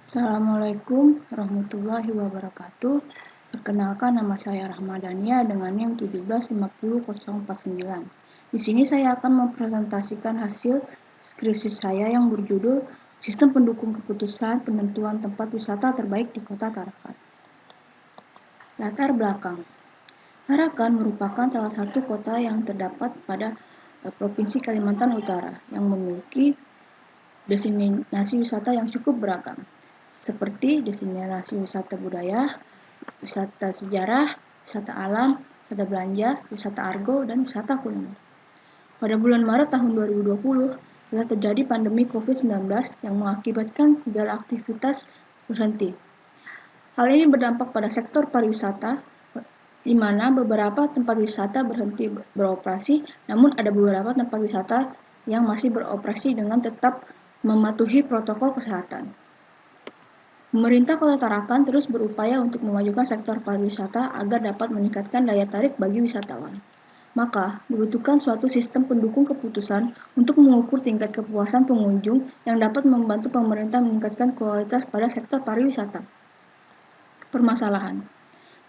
Assalamualaikum warahmatullahi wabarakatuh. Perkenalkan, nama saya Rahmadania dengan NIM 1750049. Di sini saya akan mempresentasikan hasil skripsi saya yang berjudul Sistem Pendukung Keputusan Penentuan Tempat Wisata Terbaik di Kota Tarakan. Latar belakang. Tarakan merupakan salah satu kota yang terdapat pada Provinsi Kalimantan Utara yang memiliki destinasi wisata yang cukup beragam, seperti destinasi wisata budaya, wisata sejarah, wisata alam, wisata belanja, wisata argo, dan wisata kuliner. Pada bulan Maret tahun 2020, telah terjadi pandemi COVID-19 yang mengakibatkan segala aktivitas berhenti. Hal ini berdampak pada sektor pariwisata, di mana beberapa tempat wisata berhenti beroperasi, namun ada beberapa tempat wisata yang masih beroperasi dengan tetap mematuhi protokol kesehatan. Pemerintah Kota Tarakan terus berupaya untuk memajukan sektor pariwisata agar dapat meningkatkan daya tarik bagi wisatawan. Maka, dibutuhkan suatu sistem pendukung keputusan untuk mengukur tingkat kepuasan pengunjung yang dapat membantu pemerintah meningkatkan kualitas pada sektor pariwisata. Permasalahan.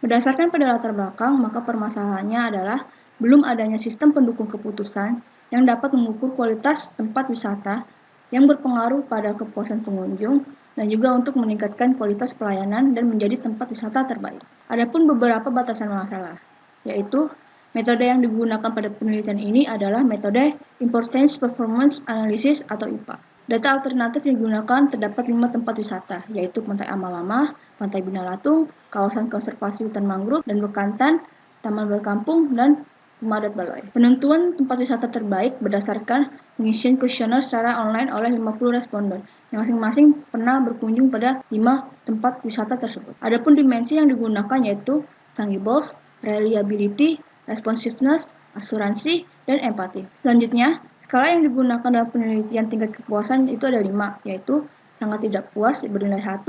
Berdasarkan pada latar belakang, maka permasalahannya adalah belum adanya sistem pendukung keputusan yang dapat mengukur kualitas tempat wisata yang berpengaruh pada kepuasan pengunjung dan juga untuk meningkatkan kualitas pelayanan dan menjadi tempat wisata terbaik. Adapun beberapa batasan masalah, yaitu metode yang digunakan pada penelitian ini adalah metode Importance Performance Analysis atau IPA. Data alternatif yang digunakan terdapat 5 tempat wisata, yaitu Pantai Amalama, Pantai Binalatung, kawasan konservasi hutan mangrove dan bekantan, taman berkampung, dan Pemadat Baloi. Penentuan tempat wisata terbaik berdasarkan pengisian kuesioner secara online oleh 50 responden, yang masing-masing pernah berkunjung pada 5 tempat wisata tersebut. Adapun dimensi yang digunakan yaitu tangibles, reliability, responsiveness, asuransi, dan empati. Selanjutnya, skala yang digunakan dalam penelitian tingkat kepuasan itu ada 5, yaitu sangat tidak puas bernilai 1,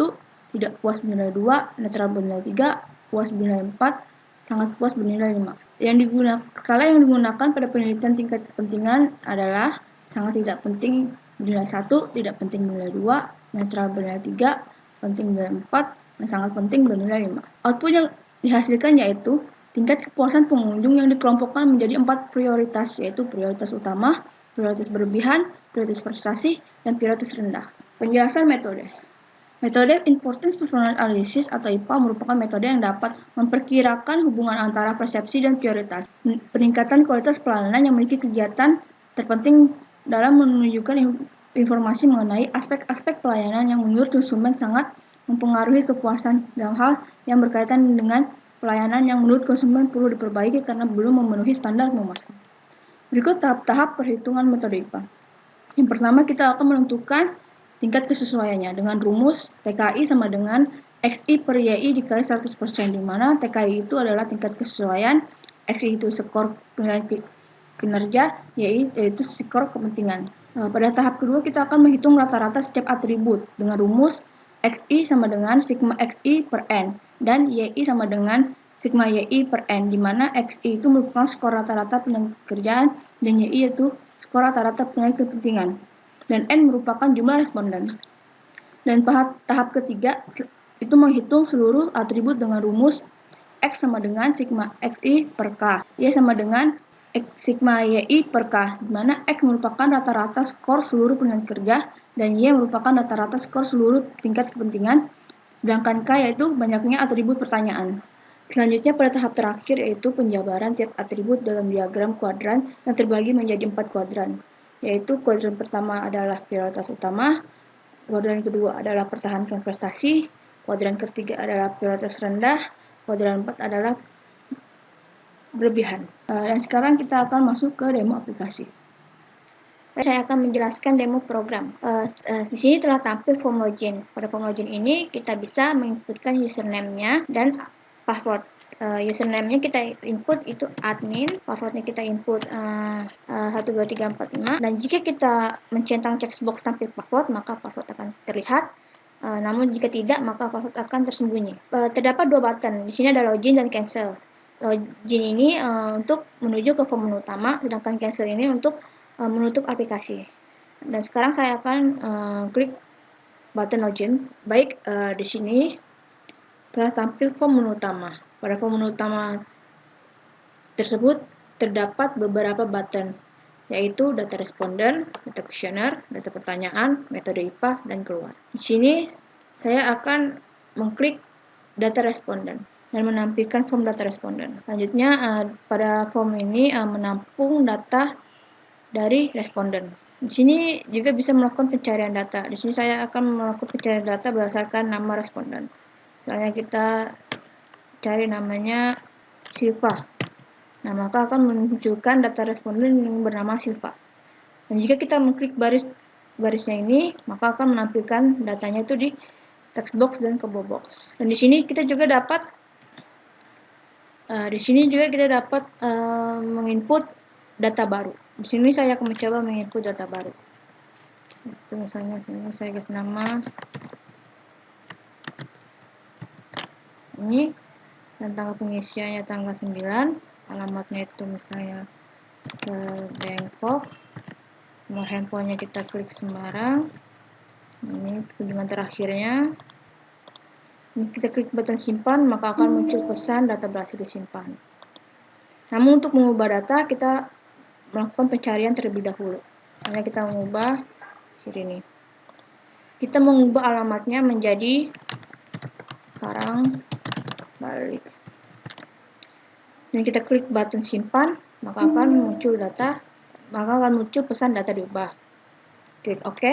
tidak puas bernilai 2, netral bernilai 3, puas bernilai 4, sangat puas bernilai 5. Skala yang digunakan pada penelitian tingkat kepentingan adalah sangat tidak penting bernilai 1, tidak penting bernilai 2, netral bernilai 3, penting bernilai 4, dan sangat penting bernilai 5. Output yang dihasilkan yaitu tingkat kepuasan pengunjung yang dikelompokkan menjadi 4 prioritas, yaitu prioritas utama, prioritas berlebihan, prioritas prestasi, dan prioritas rendah. Penjelasan metode. Metode Importance Performance Analysis atau IPA merupakan metode yang dapat memperkirakan hubungan antara persepsi dan prioritas, peningkatan kualitas pelayanan yang memiliki kegiatan terpenting dalam menunjukkan informasi mengenai aspek-aspek pelayanan yang menurut konsumen sangat mempengaruhi kepuasan dalam hal yang berkaitan dengan pelayanan yang menurut konsumen perlu diperbaiki karena belum memenuhi standar memuaskan. Berikut tahap-tahap perhitungan metode IPA. Yang pertama, kita akan menentukan tingkat kesesuaiannya dengan rumus TKI sama dengan XI per YI dikali 100%, di mana TKI itu adalah tingkat kesesuaian, XI itu skor kinerja, YI yaitu skor kepentingan. Pada tahap kedua, kita akan menghitung rata-rata setiap atribut dengan rumus XI sama dengan sigma XI per N dan YI sama dengan sigma YI per N, di mana XI itu merupakan skor rata-rata pekerjaan dan YI itu skor rata-rata kepentingan, dan N merupakan jumlah responden. Dan tahap ketiga itu menghitung seluruh atribut dengan rumus X sama dengan sigma XI per K, Y sama dengan sigma YI per K, di mana X merupakan rata-rata skor seluruh pekerjaan kerja dan Y merupakan rata-rata skor seluruh tingkat kepentingan, sedangkan K yaitu banyaknya atribut pertanyaan. Selanjutnya pada tahap terakhir yaitu penjabaran tiap atribut dalam diagram kuadran yang terbagi menjadi 4 kuadran, yaitu kuadran pertama adalah prioritas utama, kuadran kedua adalah pertahankan prestasi, kuadran ketiga adalah prioritas rendah, kuadran 4 adalah berlebihan. Dan sekarang kita akan masuk ke demo aplikasi. Saya akan menjelaskan demo program. Di sini telah tampil form login. Pada form login ini kita bisa menginputkan username-nya dan password. Username-nya kita input itu admin, password-nya kita input 12345, dan jika kita mencentang checkbox tampil password, maka password akan terlihat. Namun jika tidak, maka password akan tersembunyi. Terdapat 2 button. Di sini ada login dan cancel. Login ini untuk menuju ke form menu utama, sedangkan cancel ini untuk menutup aplikasi. Dan sekarang saya akan klik button login. Baik, di sini telah tampil form menu utama. Pada form menu utama tersebut terdapat beberapa button, yaitu data responden, data questionnaire, data pertanyaan, metode IPA, dan keluar. Di sini saya akan mengklik data responden dan menampilkan form data responden. Selanjutnya, pada form ini menampung data dari responden. Di sini juga bisa melakukan pencarian data. Di sini saya akan melakukan pencarian data berdasarkan nama responden. Misalnya kita cari namanya Silva. Nah, maka akan memunculkan data responden yang bernama Silva. Dan jika kita mengklik barisnya ini, maka akan menampilkan datanya itu di text box dan combo box. Dan di sini kita juga dapat menginput data baru. Di sini saya akan mencoba menginput data baru. Itu misalnya saya kasih nama ini, dan tanggal pengisiannya tanggal 9, alamatnya itu misalnya ke Bangkok, nomor handphonenya kita klik Semarang, ini kunjungan terakhirnya. Ini kita klik button simpan, maka akan muncul pesan data berhasil disimpan. Namun untuk mengubah data, kita melakukan pencarian terlebih dahulu. Karena kita mengubah ini, kita mengubah alamatnya menjadi Karangbalik. Dan kita klik button simpan, maka akan muncul pesan data diubah. Klik OK.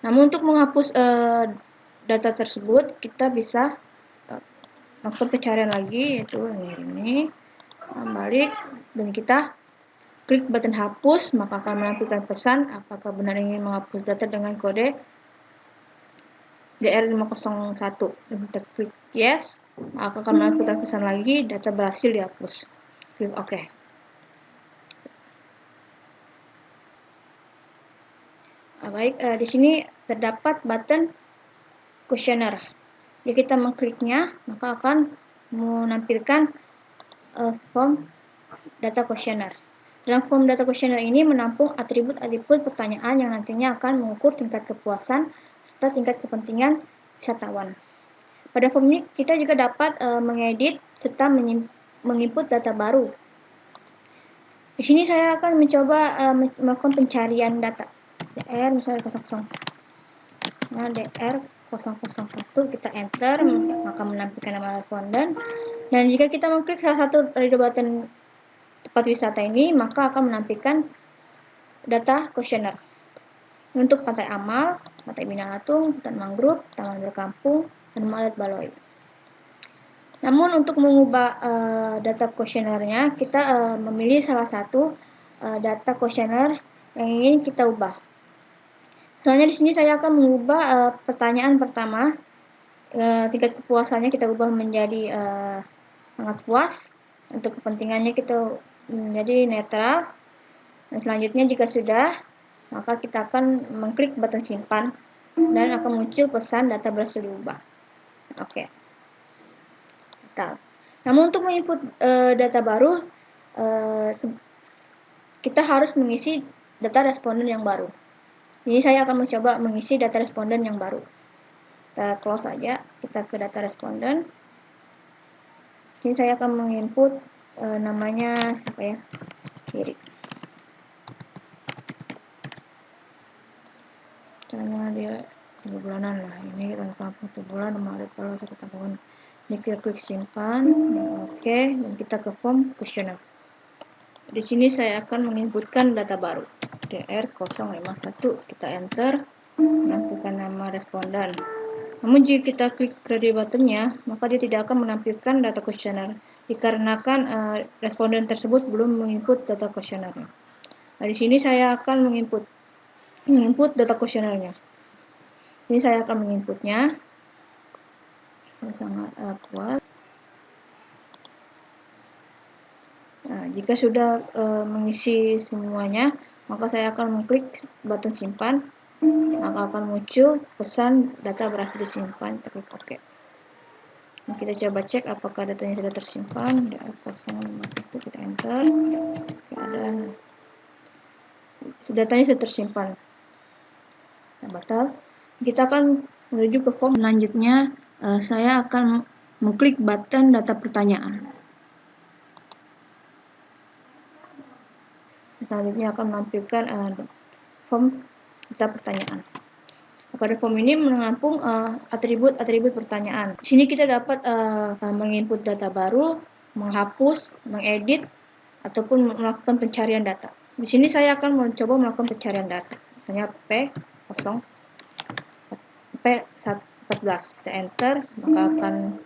Namun untuk menghapus data tersebut, kita bisa melakukan pencarian lagi, yaitu ini balik, dan kita klik button hapus, maka akan menampilkan pesan apakah benar ingin menghapus data dengan kode DR501. Dan kita klik yes, maka akan menampilkan pesan lagi, data berhasil dihapus. Klik OK. Baik, di sini terdapat button questionnaire. Jika kita mengkliknya, maka akan menampilkan form data questionnaire. Dalam form data questionnaire ini menampung atribut-atribut pertanyaan yang nantinya akan mengukur tingkat kepuasan serta tingkat kepentingan wisatawan. Pada form ini kita juga dapat mengedit serta menginput data baru. Di sini saya akan mencoba melakukan pencarian data. DR misalnya 00. Nah, DR001 kita enter, maka menampilkan nama responden. Dan jika kita mengklik salah satu dari button tempat wisata ini, maka akan menampilkan data questionnaire. Untuk Pantai Amal, Pantai Binalatung, Hutan Mangrove, Taman Berkampung, dan Malet Baloi. Namun untuk mengubah data questionnaire-nya, kita memilih salah satu data questionnaire yang ingin kita ubah. Selanjutnya di sini saya akan mengubah pertanyaan pertama, tingkat kepuasannya kita ubah menjadi sangat puas. Untuk kepentingannya kita menjadi netral. Dan selanjutnya jika sudah, maka kita akan mengklik button simpan dan akan muncul pesan data berhasil diubah. Oke. Namun untuk menginput data baru, kita harus mengisi data responden yang baru. Jadi saya akan mencoba mengisi data responden yang baru. Kita close saja, kita ke data responden. Ini saya akan menginput namanya apa ya? Kiri. Misalnya dia 3 bulanan lah. Ini tentang 1 bulan Maret kalau 1 tahun. Ini kita klik simpan, oke, dan kita ke form questionnaire. Di sini saya akan menginputkan data baru. DR051, kita enter, menampilkan nama responden. Namun jika kita klik ready buttonnya, maka dia tidak akan menampilkan data questionnaire, dikarenakan responden tersebut belum menginput data questionnaire. Nah, di sini saya akan menginput data questionnaire-nya. Ini saya akan menginputnya. Saya sangat puas. Nah, jika sudah mengisi semuanya, maka saya akan mengklik button simpan, maka akan muncul pesan data berhasil disimpan. Klik OK. Nah, kita coba cek apakah datanya sudah tersimpan. DR051 kita enter. Datanya sudah tersimpan. batal. Kita akan menuju ke form selanjutnya. Saya akan mengklik button data pertanyaan. Selanjutnya akan menampilkan form data pertanyaan. Pada form ini menampung atribut-atribut pertanyaan. Di sini kita dapat menginput data baru, menghapus, mengedit, ataupun melakukan pencarian data. Di sini saya akan mencoba melakukan pencarian data. Misalnya P14, kita enter, maka akan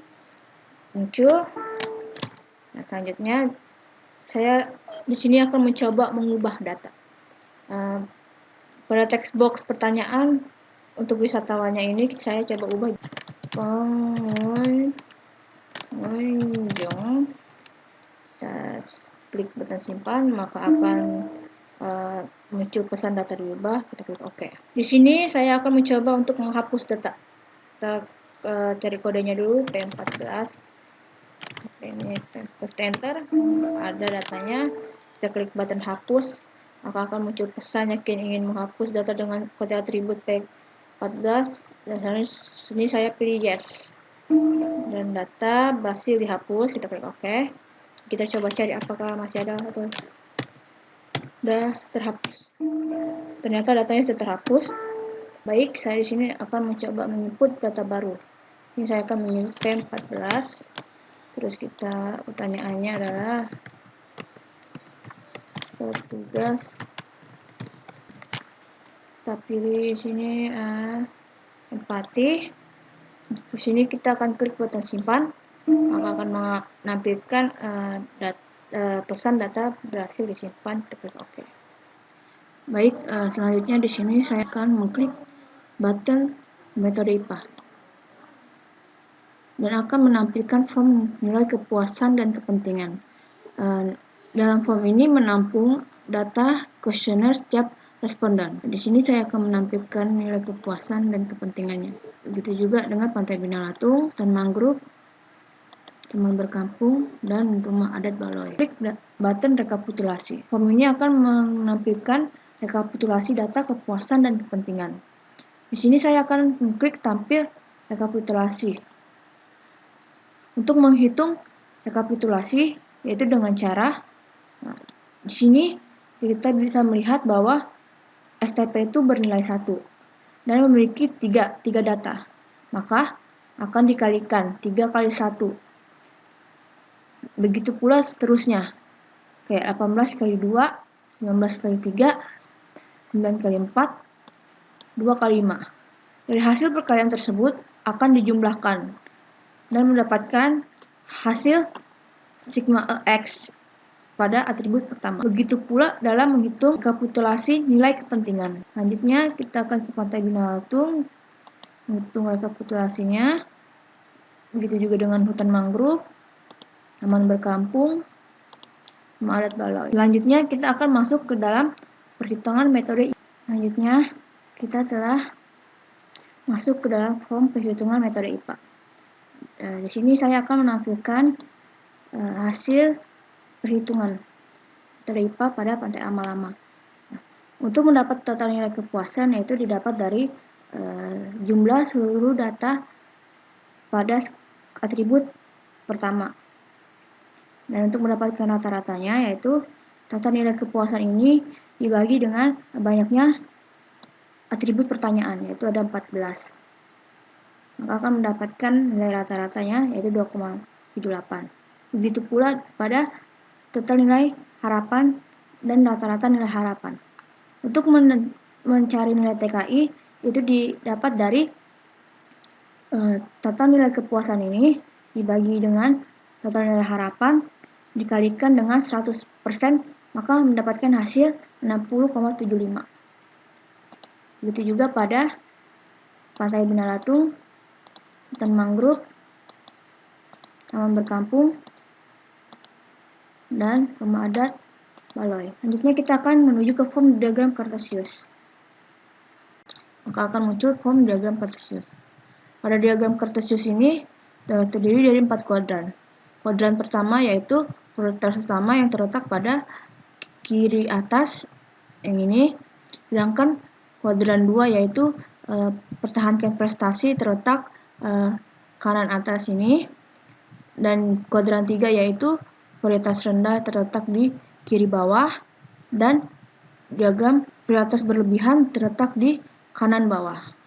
muncul. Nah, selanjutnya saya di sini akan mencoba mengubah data. Pada text box pertanyaan untuk wisatawannya ini saya coba ubah pengunjung. Kita klik button simpan, maka akan muncul pesan data diubah. Kita klik OK. Di sini saya akan mencoba untuk menghapus data. Kita cari kodenya dulu, P14. Ini enter, ada datanya. Kita klik button hapus, maka akan muncul pesan yakin ingin menghapus data dengan kode atribut P14. Dan sini saya pilih yes. Dan data berhasil dihapus, kita klik OK. Kita coba cari apakah masih ada atau sudah terhapus. Ternyata datanya sudah terhapus. Baik, saya di sini akan mencoba menginput data baru. Ini saya akan menginput P14. Terus pertanyaannya adalah petugas. Kita pilih di sini empati. Di sini kita akan klik button simpan, maka akan menampilkan pesan data berhasil disimpan. Kita klik OK. Baik, selanjutnya di sini saya akan mengklik button metode IPA dan akan menampilkan form nilai kepuasan dan kepentingan. Dalam form ini menampung data kuesioner setiap responden. Di sini saya akan menampilkan nilai kepuasan dan kepentingannya. Begitu juga dengan Pantai Binalatung, Hutan Mangrove, Taman Berkampung, dan Rumah Adat Baloi. Klik button rekapitulasi. Form ini akan menampilkan rekapitulasi data kepuasan dan kepentingan. Di sini saya akan mengklik tampil rekapitulasi. Untuk menghitung rekapitulasi, yaitu dengan cara di sini kita bisa melihat bahwa STP itu bernilai 1 dan memiliki 3 data. Maka akan dikalikan 3 kali 1. Begitu pula seterusnya. Kayak 18 kali 2, 19 kali 3, 9 kali 4, 2 kali 5. Dari hasil perkalian tersebut akan dijumlahkan dan mendapatkan hasil sigma X pada atribut pertama. Begitu pula dalam menghitung rekapitulasi nilai kepentingan. Selanjutnya kita akan ke Pantai Binalatung, menghitung rekapitulasinya. Begitu juga dengan Hutan Mangrove, Taman Berkampung, Rumah Adat Baloi. Selanjutnya kita akan masuk ke dalam perhitungan metode. Selanjutnya kita telah masuk ke dalam form perhitungan metode IPA. Di sini saya akan menampilkan hasil perhitungan metode IPA pada Pantai Amalama. Untuk mendapat total nilai kepuasan, yaitu didapat dari jumlah seluruh data pada atribut pertama. Dan untuk mendapatkan rata-ratanya, yaitu total nilai kepuasan ini dibagi dengan banyaknya atribut pertanyaan, yaitu ada 14. Maka akan mendapatkan nilai rata-ratanya, yaitu 2,78. Begitu pula pada total nilai harapan dan rata-rata nilai harapan. Untuk mencari nilai TKI, itu didapat dari total nilai kepuasan ini dibagi dengan total nilai harapan dikalikan dengan 100%, maka mendapatkan hasil 60,75. Begitu juga pada Pantai Binalatung, Hutan Mangrove, Taman Berkampung, dan Rumah Adat Baloi. Selanjutnya kita akan menuju ke form diagram Cartesius. Maka akan muncul form diagram Cartesius. Pada diagram Cartesius ini terdiri dari 4 kuadran. Kuadran pertama yaitu prioritas utama yang terletak pada kiri atas yang ini, sedangkan kuadran 2 yaitu pertahankan prestasi terletak kanan atas ini, dan kuadran 3 yaitu prioritas rendah terletak di kiri bawah, dan diagram prioritas berlebihan terletak di kanan bawah.